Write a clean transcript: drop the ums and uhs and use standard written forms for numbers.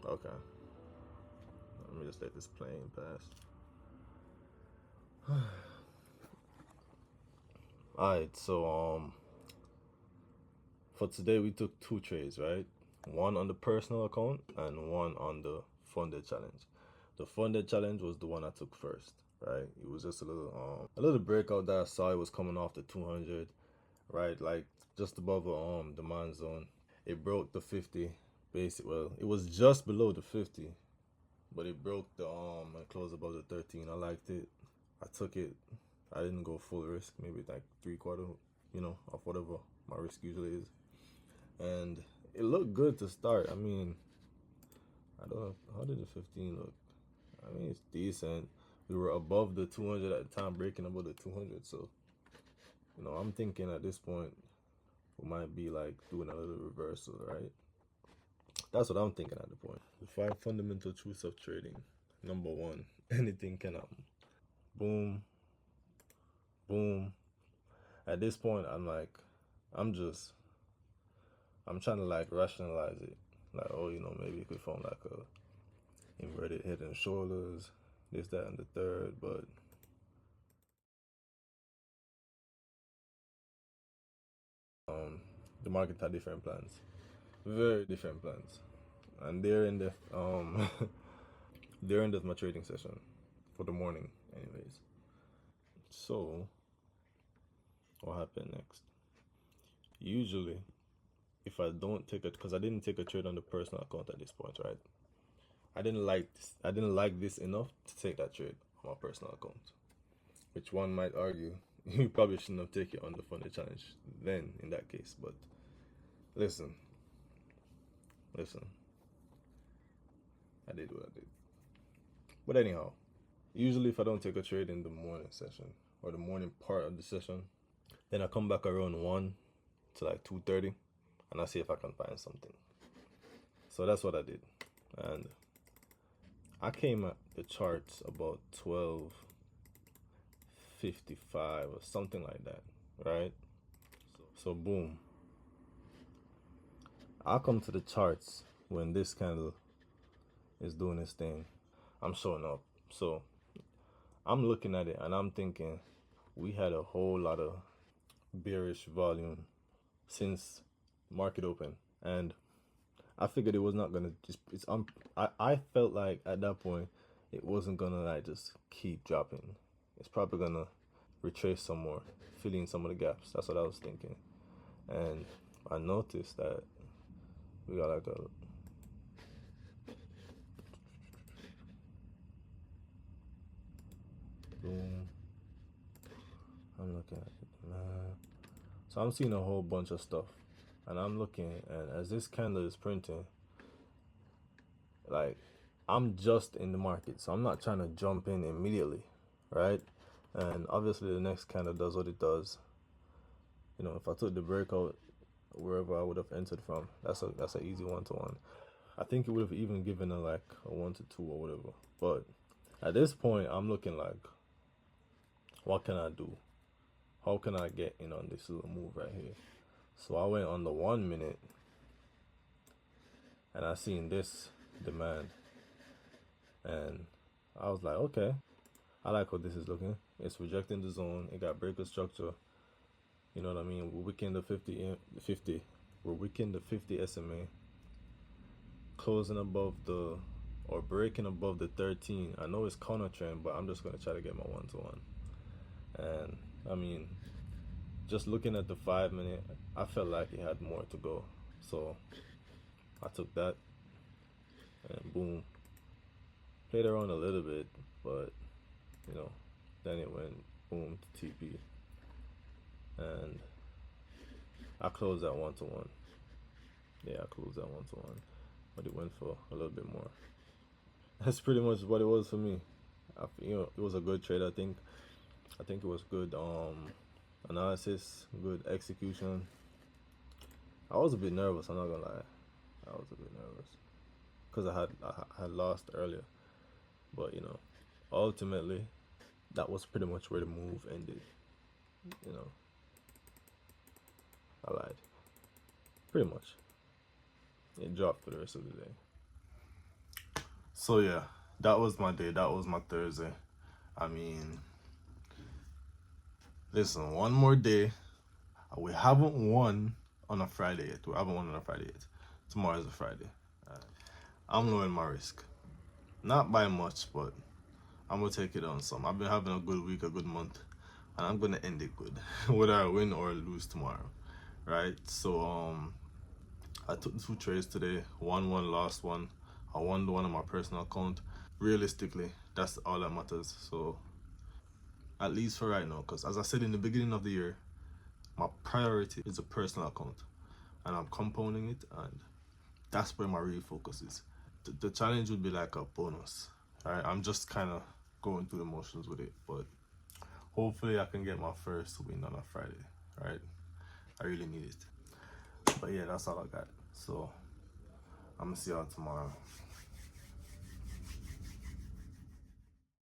Okay. Let me just let this plane pass. Alright, so for today we took two trades, right? One on the personal account and one on the funded challenge. The funded challenge was the one I took first, right? It was just a little breakout that I saw. It was coming off the 200, right? Like just above the demand zone. It broke the 50 basic. Well, it was just below the 50, but it broke the and closed above the 13. I liked it. I took it. I didn't go full risk, maybe like 3/4, of whatever my risk usually is. And it looked good to start. I mean, I don't know, how did the 15 look? I mean, it's decent. We were above the 200 at the time, breaking above the 200. So, I'm thinking at this point, we might be like doing a little reversal, right? That's what I'm thinking at the point. The 5 fundamental truths of trading. Number one, anything can happen. Boom, boom. At this point, I'm just, I'm trying to like rationalize it. Like, oh, maybe you could form like a inverted head and shoulders, this, that, and the third, but the market had different plans, very different plans, and they're in the they're in the my trading session for the morning, anyways. So what happened next? Usually, if I don't take it, because I didn't take a trade on the personal account at this point, right? I didn't like this enough to take that trade on my personal account, which one might argue you probably shouldn't have taken it on the funded challenge then in that case. But listen, listen, I did what I did. But anyhow, usually if I don't take a trade in the morning session or the morning part of the session, then I come back around 1 to like 2:30 and I see if I can find something. So that's what I did. And I came at the charts about 12:55 or something like that, right? So boom. I come to the charts when this candle is doing its thing. I'm showing up. So I'm looking at it and I'm thinking we had a whole lot of bearish volume since market open, and I figured it was not gonna just I felt like at that point it wasn't gonna like just keep dropping. It's probably gonna retrace some more, fill in some of the gaps. That's what I was thinking. And I noticed that we got like a boom. I'm looking at it, man. So I'm seeing a whole bunch of stuff. And I'm looking, and as this candle is printing, like I'm just in the market, so I'm not trying to jump in immediately, right? And obviously the next candle does what it does. If I took the breakout wherever I would have entered from, that's an easy 1-to-1. I think it would have even given a like a 1-to-2 or whatever. But at this point, I'm looking like, what can I do? How can I get in on this little move right here? So I went on the 1 minute and I seen this demand, and I was like, okay, I like how this is looking. It's rejecting the zone. It got breaker structure. You know what I mean? We're wicking the 50. We're wicking the 50 SMA, closing above the, or breaking above the 13. I know it's counter trend, but I'm just gonna try to get my 1-to-1. And I mean, just looking at the 5 minute, I felt like it had more to go. So I took that and boom, played around a little bit, but you know, then it went boom to TP, and I closed that 1-to-1. Yeah, I closed that 1-to-1, but it went for a little bit more. That's pretty much what it was for me. It was a good trade. I think it was good analysis, good execution. I was a bit nervous. I'm not gonna lie. I was a bit nervous because I had lost earlier, but ultimately that was pretty much where the move ended. You know, I lied. Pretty much, it dropped for the rest of the day. So yeah, that was my day. That was my Thursday. I mean, listen, one more day. We haven't won on a Friday yet. We haven't won on a Friday yet. Tomorrow is a Friday. I'm lowering my risk. Not by much, but I'm gonna take it on some. I've been having a good week, a good month, and I'm gonna end it good, whether I win or lose tomorrow, right? So I took 2 trades today. One, lost one. I won the one on my personal account. Realistically, that's all that matters. So at least for right now, because as I said in the beginning of the year, my priority is a personal account, and I'm compounding it, and that's where my real focus is. The challenge would be like a bonus, right? I'm just kind of going through the motions with it, but hopefully I can get my first win on a Friday, right? I really need it. But yeah, that's all I got. So I'm gonna see y'all tomorrow.